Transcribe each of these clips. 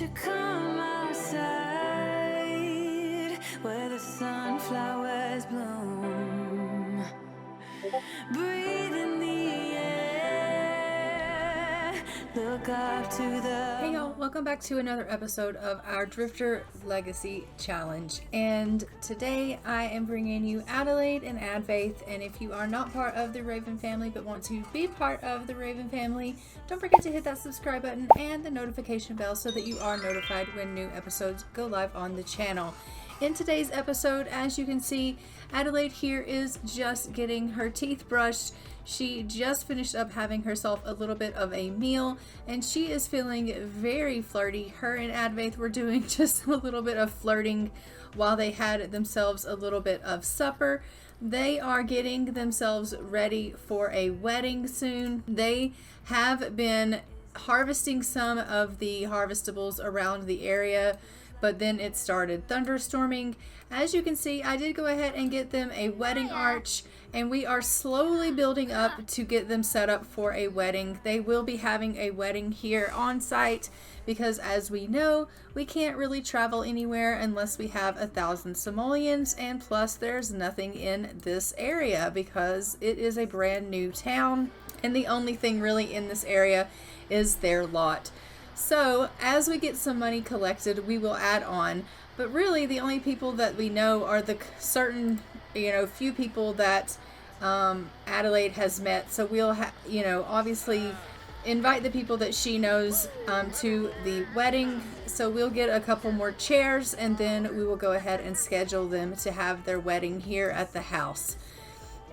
you come outside where the sunflowers bloom? Breathe in the air, look up to the... Hey y'all, welcome back to another episode of our Drifter Legacy Challenge. And today I am bringing you Adelaide and Advaith. And if you are not part of the Raven family but want to be part of the Raven family, don't forget to hit that subscribe button and the notification bell so that you are notified when new episodes go live on the channel. In today's episode, as you can see, Adelaide here is just getting her teeth brushed. She just finished up having herself a little bit of a meal and she is feeling very flirty. Her and Advaith were doing just a little bit of flirting while they had themselves a little bit of supper. They are getting themselves ready for a wedding soon. They have been harvesting some of the harvestables around the area, but then it started thunderstorming. As you can see, I did go ahead and get them a wedding arch, and we are slowly building up to get them set up for a wedding. They will be having a wedding here on site because, as we know, we can't really travel anywhere unless we have 1,000 simoleons, and plus there's nothing in this area because it is a brand new town, and the only thing really in this area is their lot. So as we get some money collected, we will add on, but really the only people that we know are the certain, few people that Adelaide has met. So we'll obviously invite the people that she knows to the wedding. So we'll get a couple more chairs and then we will go ahead and schedule them to have their wedding here at the house.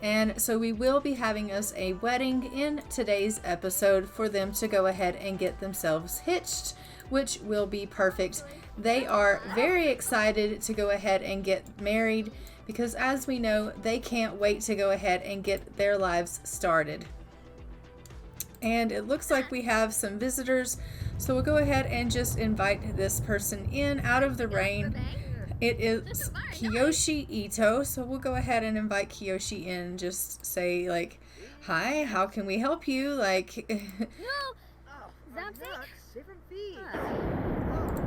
And so we will be having us a wedding in today's episode for them to go ahead and get themselves hitched, which will be perfect. They are very excited to go ahead and get married because, as we know, they can't wait to go ahead and get their lives started. And it looks like we have some visitors, so we'll go ahead and just invite this person in out of the rain. It is Kiyoshi Ito, so we'll go ahead and invite Kiyoshi in. Just say, like, hi, how can we help you? Like,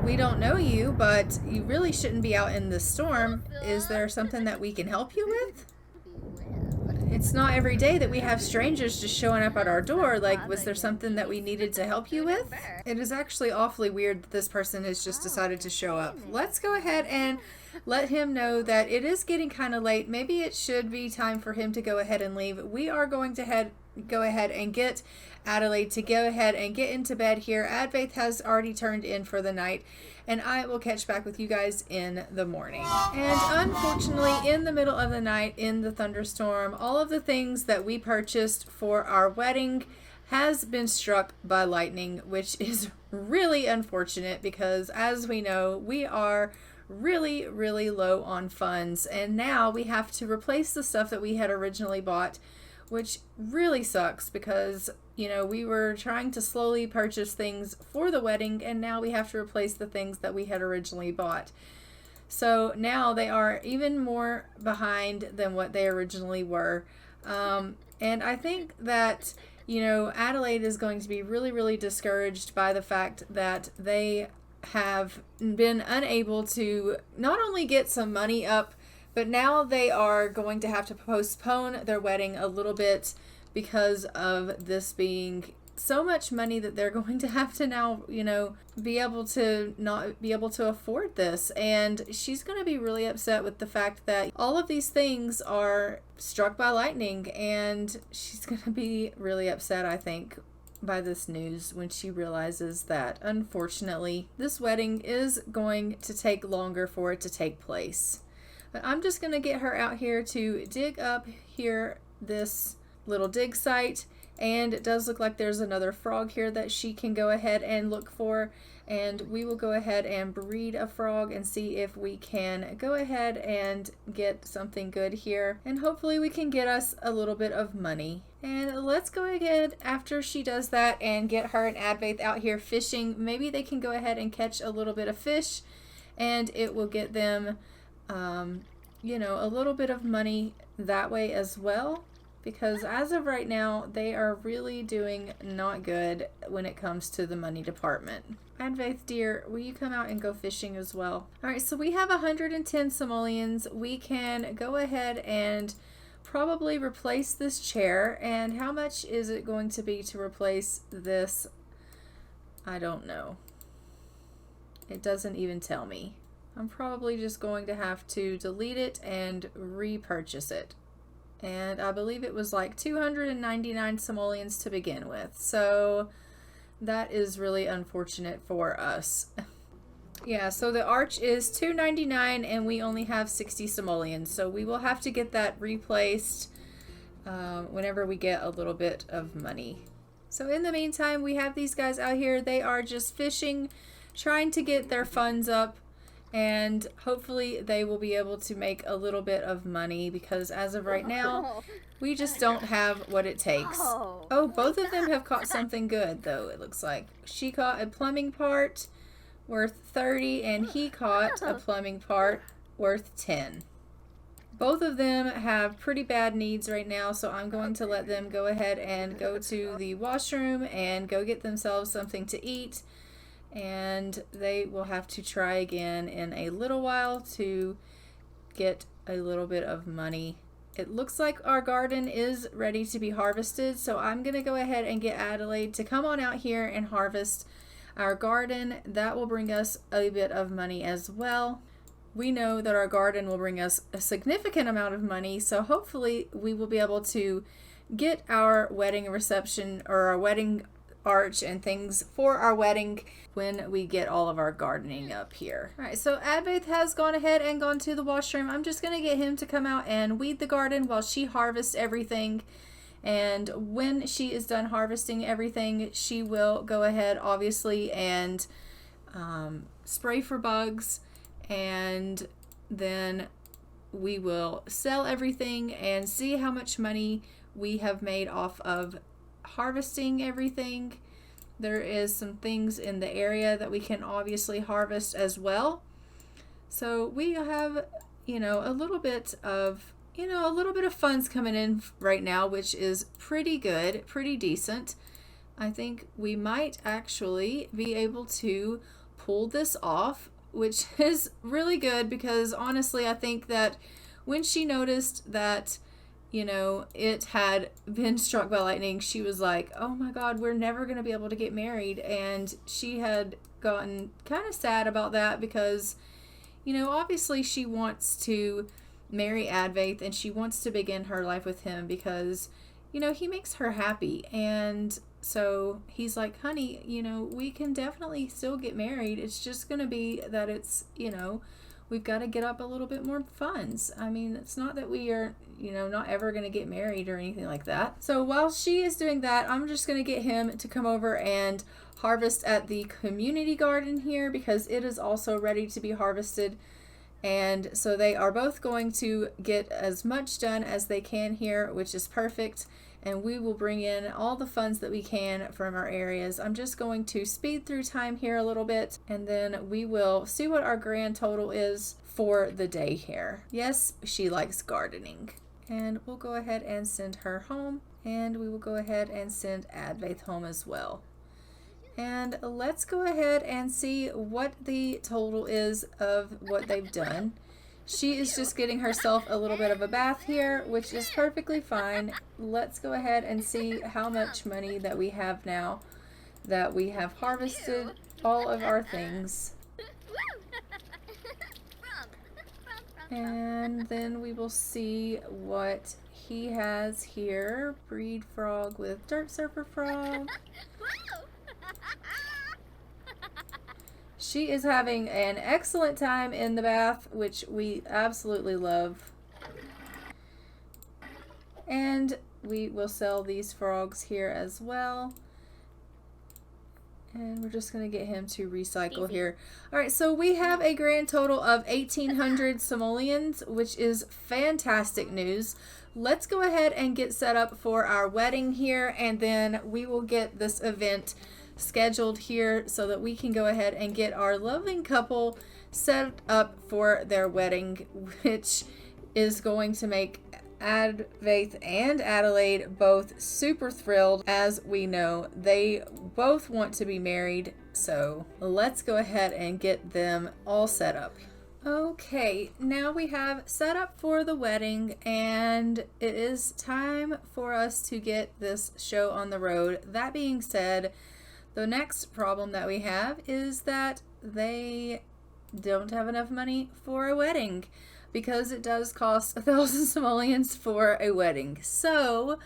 we don't know you, but you really shouldn't be out in the storm. Is there something that we can help you with? It's not every day that we have strangers just showing up at our door. Like, was there something that we needed to help you with? It is actually awfully weird that this person has just decided to show up. Let's go ahead and let him know that it is getting kind of late. Maybe it should be time for him to go ahead and leave. We are going to go ahead and get Adelaide to go ahead and get into bed here. Advaith has already turned in for the night, and I will catch back with you guys in the morning. And unfortunately, in the middle of the night, in the thunderstorm, all of the things that we purchased for our wedding has been struck by lightning, which is really unfortunate because, as we know, we are really, really low on funds, and now we have to replace the stuff that we had originally bought, which really sucks because, we were trying to slowly purchase things for the wedding, and now we have to replace the things that we had originally bought. So now they are even more behind than what they originally were. And I think that, Adelaide is going to be really, really discouraged by the fact that they have been unable to not only get some money up, but now they are going to have to postpone their wedding a little bit because of this being so much money that they're going to have to now, be able to not be able to afford this. And she's going to be really upset with the fact that all of these things are struck by lightning, and she's going to be really upset, I think, by this news when she realizes that, unfortunately, this wedding is going to take longer for it to take place. But I'm just going to get her out here to dig up here this little dig site, and it does look like there's another frog here that she can go ahead and look for, and we will go ahead and breed a frog and see if we can go ahead and get something good here, and hopefully we can get us a little bit of money. And let's go ahead after she does that and get her and Advaith out here fishing. Maybe they can go ahead and catch a little bit of fish, and it will get them a little bit of money that way as well, because as of right now, they are really doing not good when it comes to the money department. Advaith, dear, will you come out and go fishing as well? All right, so we have 110 simoleons. We can go ahead and probably replace this chair. And how much is it going to be to replace this? I don't know. It doesn't even tell me. I'm probably just going to have to delete it and repurchase it. And I believe it was like 299 simoleons to begin with. So that is really unfortunate for us. Yeah, so the arch is $299 and we only have 60 simoleons. So we will have to get that replaced whenever we get a little bit of money. So in the meantime, we have these guys out here. They are just fishing, trying to get their funds up. And hopefully they will be able to make a little bit of money because as of right now, we just don't have what it takes. Oh, both of them have caught something good though, it looks like. She caught a plumbing part worth 30 and he caught a plumbing part worth 10. Both of them have pretty bad needs right now, so I'm going to let them go ahead and go to the washroom and go get themselves something to eat. And they will have to try again in a little while to get a little bit of money. It looks like our garden is ready to be harvested, so I'm going to go ahead and get Adelaide to come on out here and harvest our garden. That will bring us a bit of money as well. We know that our garden will bring us a significant amount of money, so hopefully we will be able to get our wedding reception or our wedding arch and things for our wedding when we get all of our gardening up here. All right, so Advaith has gone ahead and gone to the washroom. I'm just going to get him to come out and weed the garden while she harvests everything. And when she is done harvesting everything, she will go ahead, obviously, and spray for bugs. And then we will sell everything and see how much money we have made off of harvesting everything. There is some things in the area that we can obviously harvest as well. So we have, a little bit of funds coming in right now, which is pretty good, pretty decent. I think we might actually be able to pull this off, which is really good because honestly, I think that when she noticed that it had been struck by lightning, she was like, oh my God, we're never going to be able to get married. And she had gotten kind of sad about that because, obviously she wants to marry Advaith and she wants to begin her life with him because, he makes her happy. And so he's like, honey, we can definitely still get married. It's just going to be that it's, we've got to get up a little bit more funds. I mean, it's not that we are, not ever going to get married or anything like that. So while she is doing that, I'm just going to get him to come over and harvest at the community garden here because it is also ready to be harvested. And so they are both going to get as much done as they can here, which is perfect. And we will bring in all the funds that we can from our areas. I'm just going to speed through time here a little bit, and then we will see what our grand total is for the day here. Yes, she likes gardening. And we'll go ahead and send her home, and we will go ahead and send Advaith home as well. And let's go ahead and see what the total is of what they've done. She is just getting herself a little bit of a bath here, which is perfectly fine. Let's go ahead and see how much money that we have now that we have harvested all of our things. And then we will see what he has here. Breed frog with dirt surfer frog. She is having an excellent time in the bath, which we absolutely love. And we will sell these frogs here as well. And we're just going to get him to recycle here. Alright, so we have a grand total of 1,800 simoleons, which is fantastic news. Let's go ahead and get set up for our wedding here, and then we will get this event scheduled here so that we can go ahead and get our loving couple set up for their wedding, which is going to make Advaith and Adelaide both super thrilled. As we know, they both want to be married So let's go ahead and get them all set up. Okay, now we have set up for the wedding, and it is time for us to get this show on the road. That being said, the next problem that we have is that they don't have enough money for a wedding, because it does cost 1,000 simoleons for a wedding. So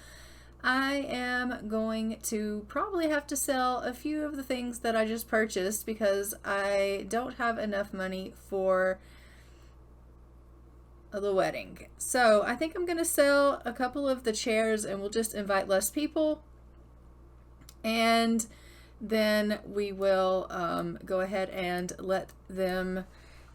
I am going to probably have to sell a few of the things that I just purchased because I don't have enough money for the wedding. So I think I'm going to sell a couple of the chairs and we'll just invite less people. And then we will go ahead and let them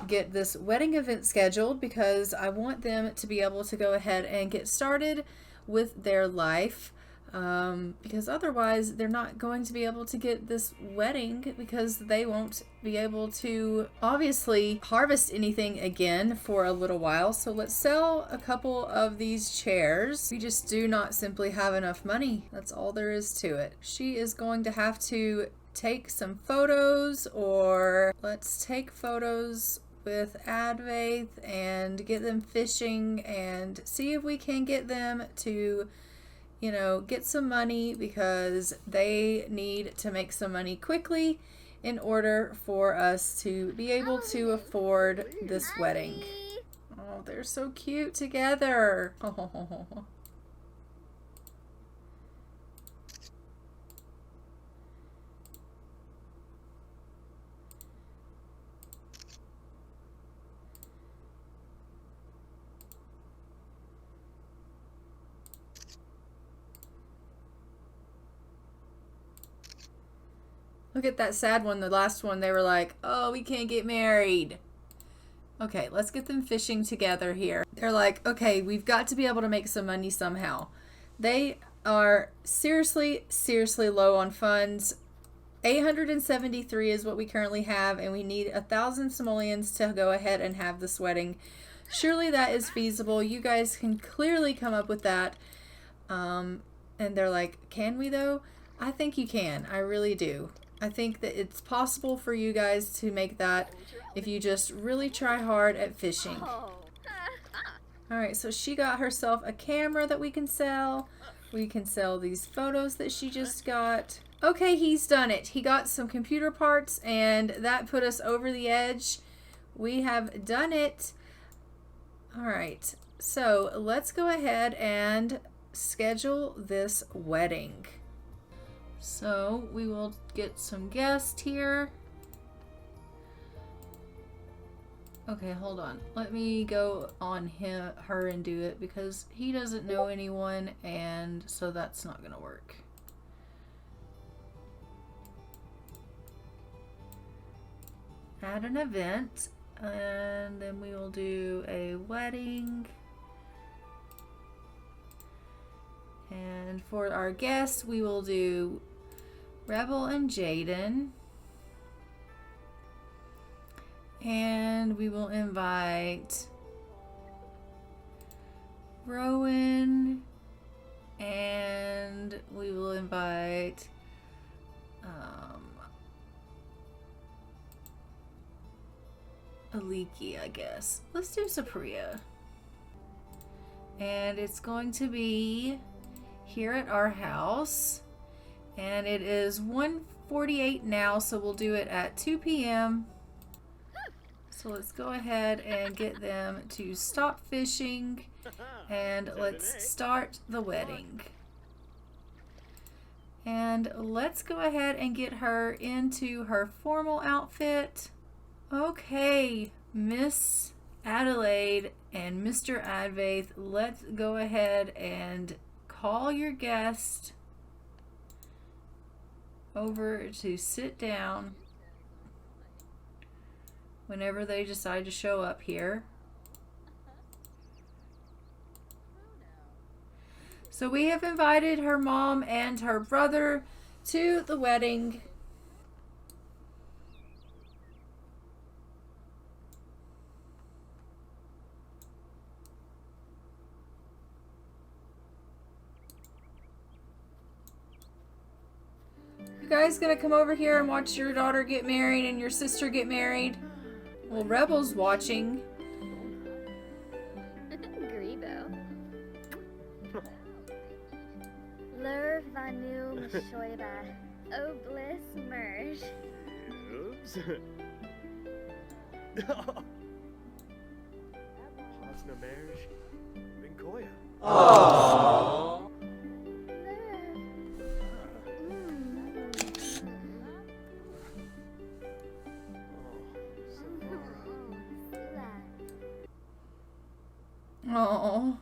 get this wedding event scheduled, because I want them to be able to go ahead and get started with their life, because otherwise they're not going to be able to get this wedding, because they won't be able to obviously harvest anything again for a little while. So let's sell a couple of these chairs. We just do not simply have enough money. That's all there is to it. She is going to have to take some photos, or let's take photos with Advaith and get them fishing and see if we can get them to, you know, get some money, because they need to make some money quickly in order for us to be able to afford this wedding. Oh, they're so cute together. Oh. Look at that sad one. The last one, they were like, oh, we can't get married. Okay, let's get them fishing together here. They're like, okay, we've got to be able to make some money somehow. They are seriously, seriously low on funds. 873 is what we currently have, and we need 1,000 simoleons to go ahead and have this wedding. Surely that is feasible. You guys can clearly come up with that. And they're like, can we though? I think you can. I really do. I think that it's possible for you guys to make that if you just really try hard at fishing. Alright, so she got herself a camera that we can sell. We can sell these photos that she just got. Okay, he's done it. He got some computer parts, and that put us over the edge. We have done it. Alright, so let's go ahead and schedule this wedding. So we will get some guests here. Okay, hold on. Let me go on her and do it, because he doesn't know anyone, and so that's not gonna work. Add an event, and then we will do a wedding. And for our guests, we will do Rebel and Jaden. And we will invite Rowan. And we will invite Aliki, I guess. Let's do Sapria. And it's going to be here at our house, and it is 1:48 now, so we'll do it at 2 p.m. So let's go ahead and get them to stop fishing, and let's start the wedding. And let's go ahead and get her into her formal outfit. Okay, Miss Adelaide and Mr. Advaith, let's go ahead and call your guest over to sit down whenever they decide to show up here. So we have invited her mom and her brother to the wedding. guys gonna come over here and watch your daughter get married and your sister get married? Well, Rebel's watching. Grebo. Lur vanu mishoiba. Oblis merge. Oops. Hasna merge. Vinkoya. Lur. Oh,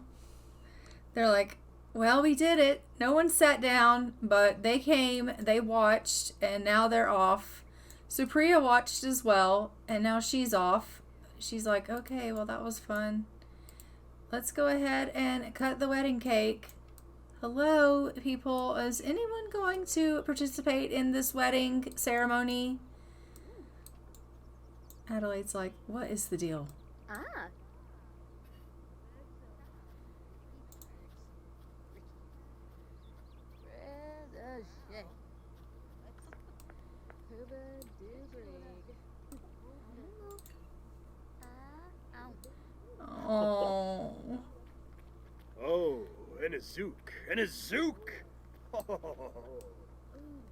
they're like, well, we did it. No one sat down, but they came, they watched, and now they're off. Supriya watched as well, and now she's off. She's like, okay, well, that was fun. Let's go ahead and cut the wedding cake. Hello, people. Is anyone going to participate in this wedding ceremony? Adelaide's like, what is the deal? Ah. Oh. Oh, and a zook, and a zook.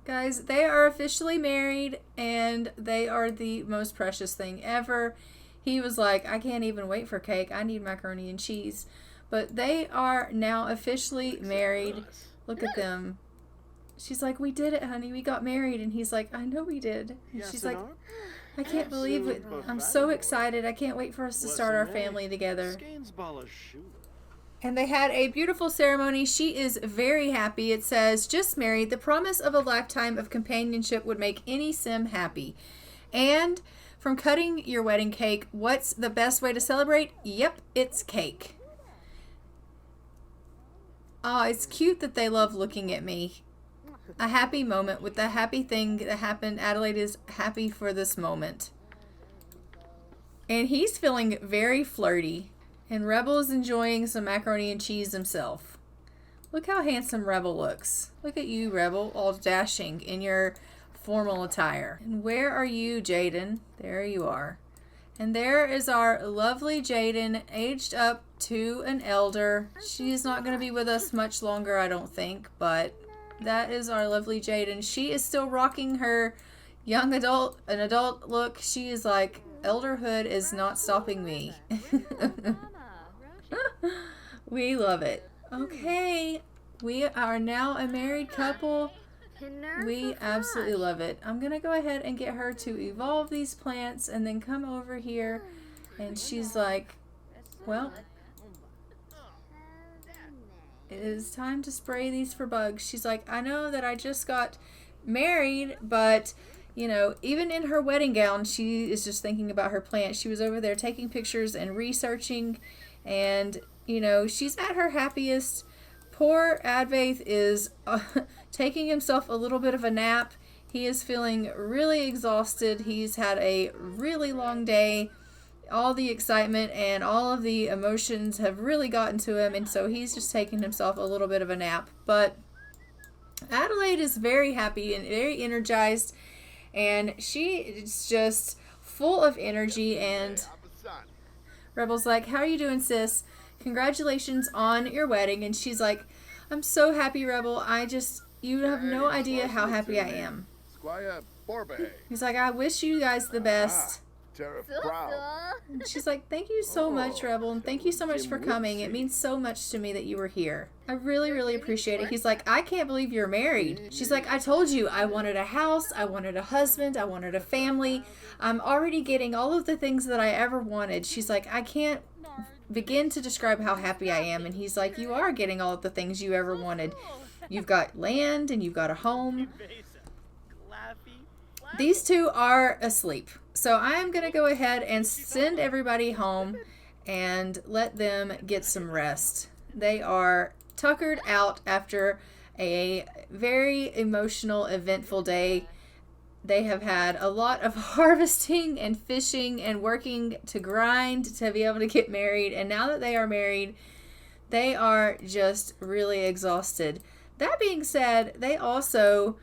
Guys, they are officially married, and they are the most precious thing ever. He was like, I can't even wait for cake. I need macaroni and cheese. But they are now officially married. Look at them. She's like, we did it, honey. We got married. And he's like, I know we did. And she's like, I can't believe it. I'm so excited. I can't wait for us to start our family together. And they had a beautiful ceremony. She is very happy. It says, just married. The promise of a lifetime of companionship would make any sim happy. And from cutting your wedding cake, what's the best way to celebrate? Yep, it's cake. Oh, it's cute that they love looking at me. A happy moment with the happy thing that happened. Adelaide is happy for this moment. And he's feeling very flirty. And Rebel is enjoying some macaroni and cheese himself. Look how handsome Rebel looks. Look at you, Rebel, all dashing in your formal attire. And where are you, Jaden? There you are. And there is our lovely Jaden, aged up to an elder. She's not going to be with us much longer, I don't think, but that is our lovely Jaden. She is still rocking her an adult look. She is like, elderhood is not stopping me. We love it. Okay, we are now a married couple. We absolutely love it. I'm going to go ahead and get her to evolve these plants and then come over here. And she's like, well, it is time to spray these for bugs. She's like, I know that I just got married, but, you know, even in her wedding gown, she is just thinking about her plants. She was over there taking pictures and researching, and, you know, she's at her happiest. Poor Advaith is taking himself a little bit of a nap. He is feeling really exhausted. He's had a really long day. All the excitement and all of the emotions have really gotten to him, and so he's just taking himself a little bit of a nap. But Adelaide is very happy and very energized, and she is just full of energy. And Rebel's like, how are you doing, sis? Congratulations on your wedding. And she's like, I'm so happy, Rebel. You have no idea how happy I am. He's like, I wish you guys the best. And she's like, thank you so much, Rebel, and thank you so much for coming. It means so much to me that you were here. I really, really appreciate it. He's like, I can't believe you're married. She's like, I told you, I wanted a house, I wanted a husband, I wanted a family. I'm already getting all of the things that I ever wanted. She's like, I can't begin to describe how happy I am. And he's like, you are getting all of the things you ever wanted. You've got land and you've got a home. These two are asleep. So I am going to go ahead and send everybody home and let them get some rest. They are tuckered out after a very emotional, eventful day. They have had a lot of harvesting and fishing and working to grind to be able to get married. And now that they are married, they are just really exhausted. That being said, they also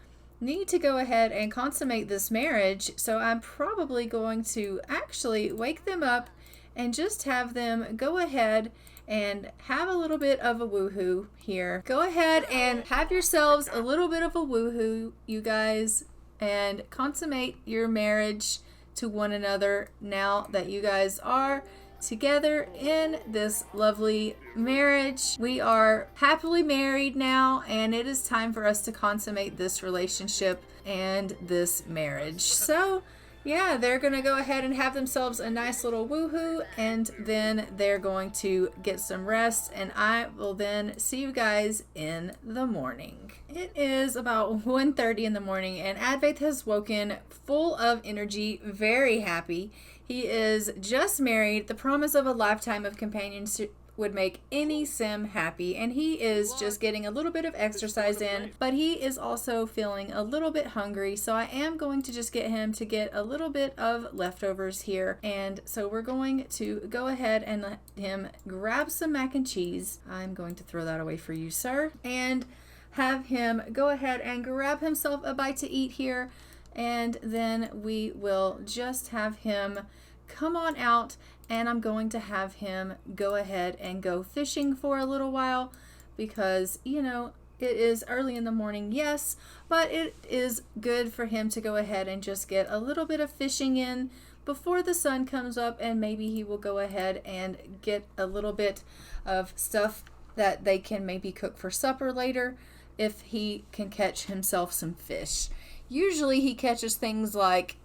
need to go ahead and consummate this marriage, so I'm probably going to actually wake them up and just have them go ahead and have a little bit of a woohoo here. Go ahead and have yourselves a little bit of a woohoo, you guys, and consummate your marriage to one another now that you guys are together in this lovely marriage. We are happily married now, and it is time for us to consummate this relationship and this marriage. So yeah, they're going to go ahead and have themselves a nice little woohoo, and then they're going to get some rest, and I will then see you guys in the morning. It is about 1:30 in the morning, and Advaith has woken full of energy, very happy. He is just married. The promise of a lifetime of companionship would make any sim happy, and he is just getting a little bit of exercise in, but he is also feeling a little bit hungry, so I am going to just get him to get a little bit of leftovers here. And so we're going to go ahead and let him grab some mac and cheese. I'm going to throw that away for you, sir, and have him go ahead and grab himself a bite to eat here, and then we will just have him come on out, and I'm going to have him go ahead and go fishing for a little while because, you know, it is early in the morning, yes, but it is good for him to go ahead and just get a little bit of fishing in before the sun comes up, and maybe he will go ahead and get a little bit of stuff that they can maybe cook for supper later if he can catch himself some fish. Usually he catches things like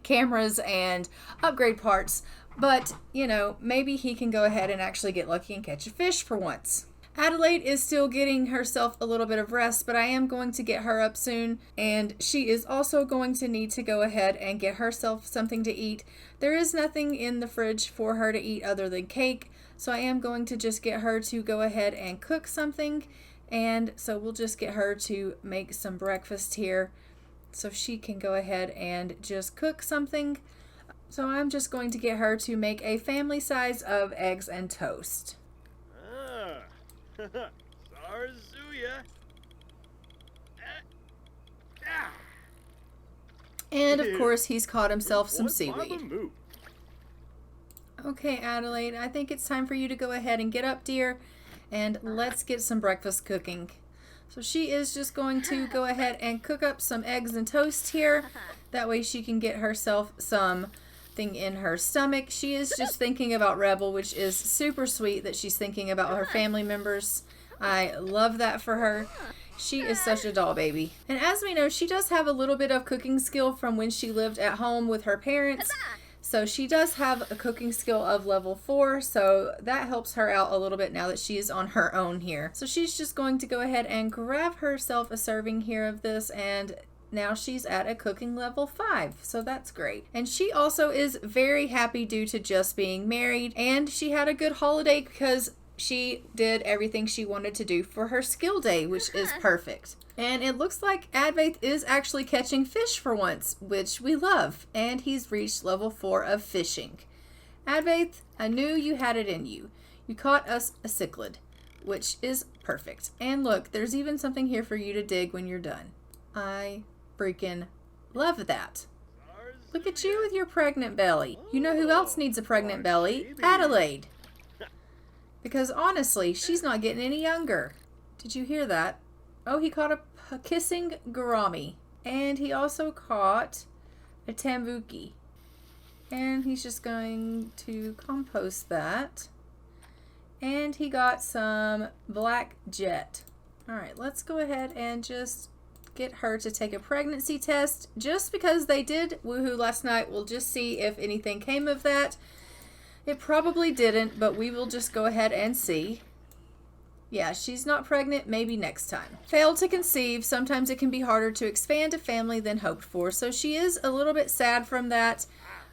cameras and upgrade parts, but you know, maybe he can go ahead and actually get lucky and catch a fish for once. Adelaide is still getting herself a little bit of rest, but I am going to get her up soon, and she is also going to need to go ahead and get herself something to eat. There is nothing in the fridge for her to eat other than cake, so I am going to just get her to go ahead and cook something, and so we'll just get her to make some breakfast here so she can go ahead and just cook something. So I'm just going to get her to make a family size of eggs and toast. Ah, Zarzuya. And of course he's caught himself some seaweed. Okay, Adelaide, I think it's time for you to go ahead and get up, dear, and let's get some breakfast cooking. So she is just going to go ahead and cook up some eggs and toast here. That way she can get herself something in her stomach. She is just thinking about Rebel, which is super sweet that she's thinking about her family members. I love that for her. She is such a doll baby. And as we know, she does have a little bit of cooking skill from when she lived at home with her parents. So she does have a cooking skill of level 4, so that helps her out a little bit now that she's on her own here. So she's just going to go ahead and grab herself a serving here of this, and now she's at a cooking level 5, so that's great. And she also is very happy due to just being married, and she had a good holiday because she did everything she wanted to do for her skill day, which is perfect. And it looks like Advaith is actually catching fish for once, which we love. And he's reached level 4 of fishing. Advaith, I knew you had it in you. You caught us a cichlid, which is perfect. And look, there's even something here for you to dig when you're done. I freaking love that. Look at you with your pregnant belly. You know who else needs a pregnant belly? Adelaide. Because honestly, she's not getting any younger. Did you hear that? Oh, he caught a kissing gourami. And he also caught a tambuki. And he's just going to compost that. And he got some black jet. Alright, let's go ahead and just get her to take a pregnancy test. Just because they did woohoo last night, we'll just see if anything came of that. It probably didn't, but we will just go ahead and see. Yeah, she's not pregnant, maybe next time. Failed to conceive. Sometimes it can be harder to expand a family than hoped for. So she is a little bit sad from that,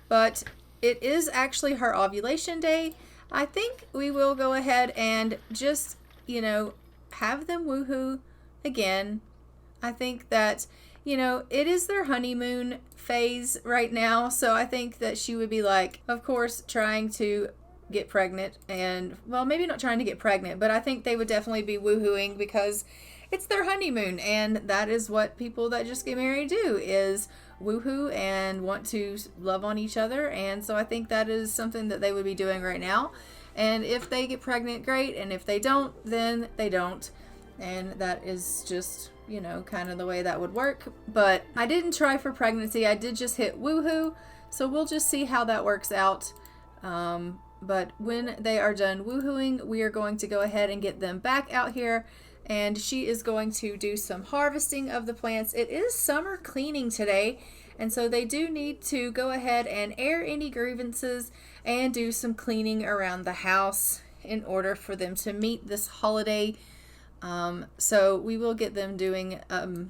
but it is actually her ovulation day. I think we will go ahead and just, you know, have them woohoo again. I think that, you know, it is their honeymoon phase right now. So I think that she would be like, of course, trying to get pregnant, and well, maybe not trying to get pregnant, but I think they would definitely be woohooing because it's their honeymoon, and that is what people that just get married do, is woohoo and want to love on each other. And so I think that is something that they would be doing right now. And if they get pregnant, great, and if they don't, then they don't. And that is just, you know, kind of the way that would work. But I didn't try for pregnancy, I did just hit woohoo, so we'll just see how that works out. But when they are done woohooing, we are going to go ahead and get them back out here, and she is going to do some harvesting of the plants. It is summer cleaning today, and so they do need to go ahead and air any grievances and do some cleaning around the house in order for them to meet this holiday. So we will get them doing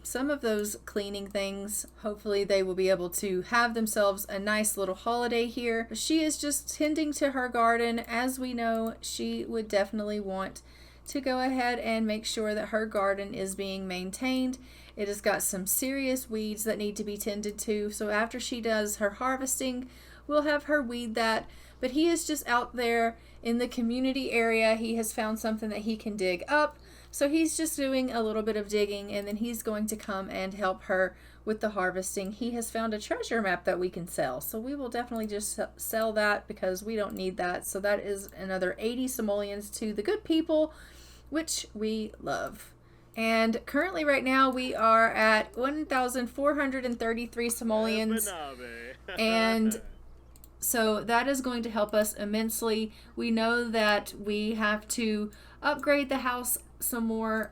some of those cleaning things. Hopefully they will be able to have themselves a nice little holiday here. She is just tending to her garden. As we know, she would definitely want to go ahead and make sure that her garden is being maintained. It has got some serious weeds that need to be tended to. So after she does her harvesting, we'll have her weed that. But he is just out there in the community area. He has found something that he can dig up. So he's just doing a little bit of digging, and then he's going to come and help her with the harvesting. He has found a treasure map that we can sell. So we will definitely just sell that because we don't need that. So that is another 80 simoleons to the good people, which we love. And currently right now we are at 1,433 simoleons. And so that is going to help us immensely. We know that we have to upgrade the house some more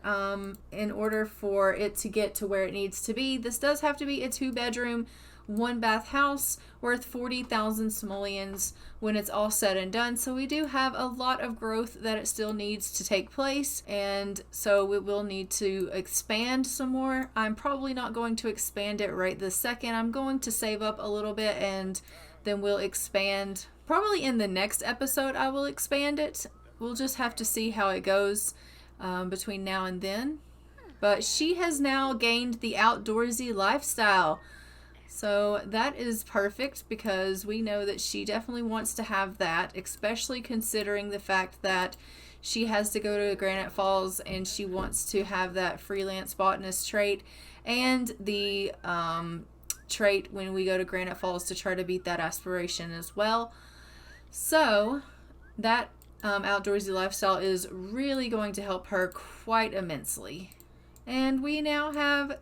in order for it to get to where it needs to be. This does have to be a 2-bedroom, 1-bath house worth 40,000 simoleons when it's all said and done. So we do have a lot of growth that it still needs to take place, and so we will need to expand some more. I'm probably not going to expand it right this second. I'm going to save up a little bit, and then we'll expand. Probably in the next episode I will expand it. We'll just have to see how it goes between now and then. But she has now gained the outdoorsy lifestyle, so that is perfect because we know that she definitely wants to have that, especially considering the fact that she has to go to Granite Falls and she wants to have that freelance botanist trait and the trait when we go to Granite Falls to try to beat that aspiration as well. So that outdoorsy lifestyle is really going to help her quite immensely. And we now have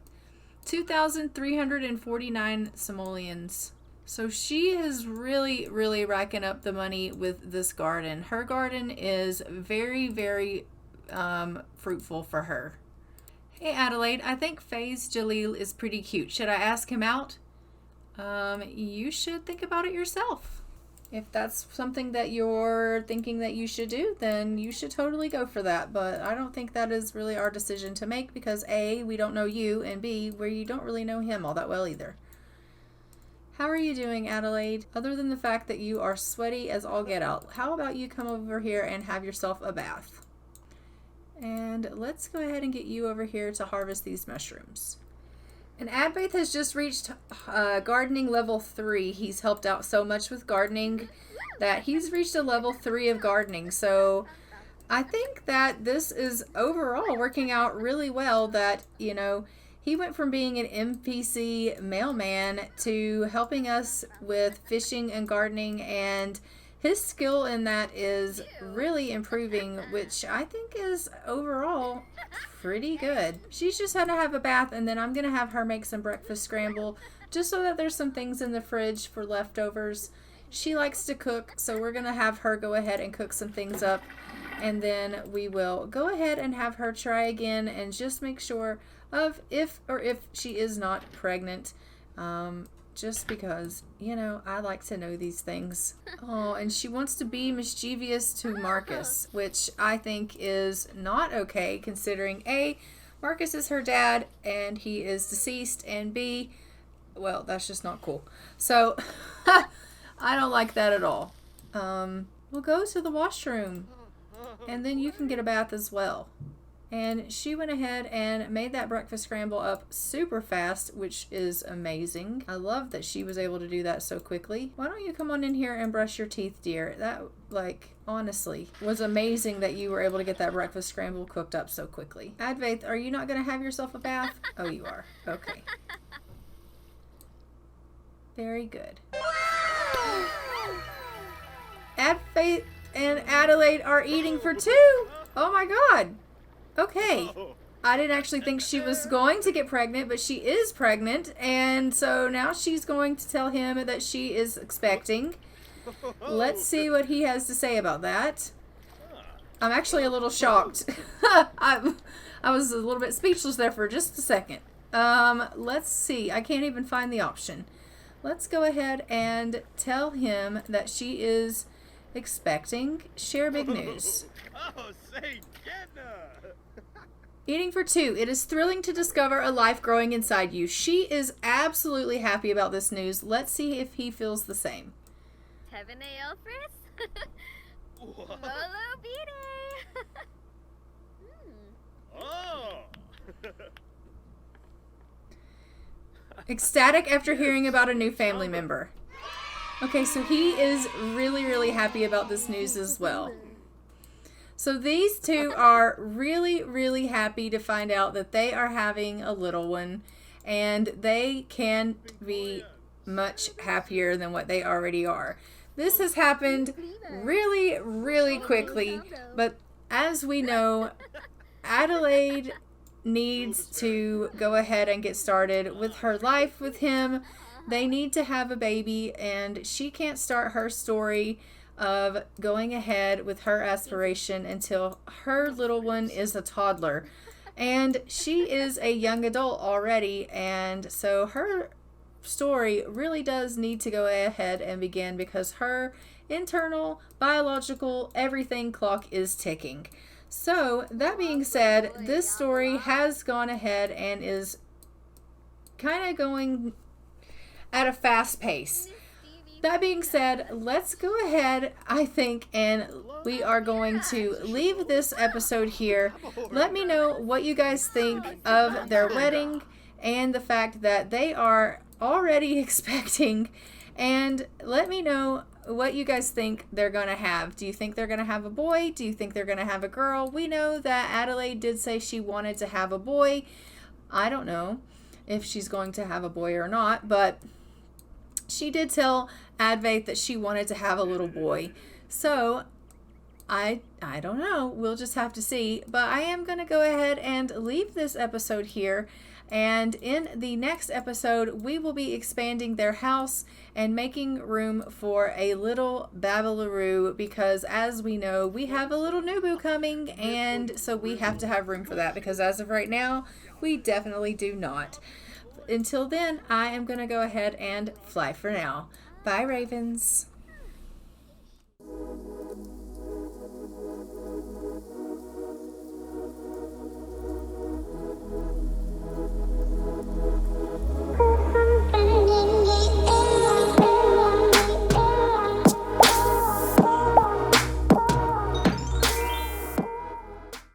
2,349 simoleons. So she is really racking up the money with this garden. Her garden is very fruitful for her. Hey Adelaide, I think Faye's Jaleel is pretty cute. Should I ask him out? You should think about it yourself. If that's something that you're thinking that you should do, then you should totally go for that. But I don't think that is really our decision to make because A, we don't know you, and B, we don't really know him all that well either. How are you doing, Adelaide? Other than the fact that you are sweaty as all get out, how about you come over here and have yourself a bath? And let's go ahead and get you over here to harvest these mushrooms. And Advaith has just reached gardening level 3. He's helped out so much with gardening that he's reached a level 3 of gardening. So I think that this is overall working out really well, that, you know, he went from being an NPC mailman to helping us with fishing and gardening, and his skill in that is really improving, which I think is overall pretty good. She's just had to have a bath, and then I'm going to have her make some breakfast scramble just so that there's some things in the fridge for leftovers. She likes to cook, so we're going to have her go ahead and cook some things up, and then we will go ahead and have her try again and just make sure of if she is not pregnant. Just because, you know, I like to know these things. Oh, and she wants to be mischievous to Marcus, which I think is not okay, considering A, Marcus is her dad and he is deceased, and B, well, that's just not cool. So I don't like that at all. We'll go to the washroom and then you can get a bath as well. And she went ahead and made that breakfast scramble up super fast, which is amazing. I love that she was able to do that so quickly. Why don't you come on in here and brush your teeth, dear? That, like, honestly, was amazing that you were able to get that breakfast scramble cooked up so quickly. Advaith, are you not going to have yourself a bath? Oh, you are. Okay. Very good. Advaith and Adelaide are eating for two. Oh my God. Okay. I didn't actually think she was going to get pregnant, but she is pregnant. And so now she's going to tell him that she is expecting. Let's see what he has to say about that. I'm actually a little shocked. I was a little bit speechless there for just a second. Let's see. I can't even find the option. Let's go ahead and tell him that she is expecting. Share big news. Oh, say, Getna! Eating for two. It is thrilling to discover a life growing inside you. She is absolutely happy about this news. Let's see if he feels the same. Heaven Elfris? What? Lolo Bide! Oh! Ecstatic after hearing about a new family member. Okay, so he is really, really happy about this news as well. So these two are really, really happy to find out that they are having a little one, and they can be much happier than what they already are. This has happened really, really quickly, but as we know, Adelaide needs to go ahead and get started with her life with him. They need to have a baby, and she can't start her story of going ahead with her aspiration until her little one is a toddler. And she is a young adult already, and so her story really does need to go ahead and begin because her internal, biological, everything clock is ticking. So, that being said, this story has gone ahead and is kind of going at a fast pace. That being said, let's go ahead, I think, and we are going to leave this episode here. Let me know what you guys think of their wedding and the fact that they are already expecting, and let me know what you guys think they're going to have. Do you think they're going to have a boy? Do you think they're going to have a girl? We know that Adelaide did say she wanted to have a boy. I don't know if she's going to have a boy or not, but she did tell Advaith that she wanted to have a little boy. So, I don't know. We'll just have to see. But I am going to go ahead and leave this episode here. And in the next episode, we will be expanding their house and making room for a little Babalaroo because, as we know, we have a little Nubu coming, and so we have to have room for that because as of right now, we definitely do not. Until then, I am going to go ahead and fly for now. Bye, Ravens.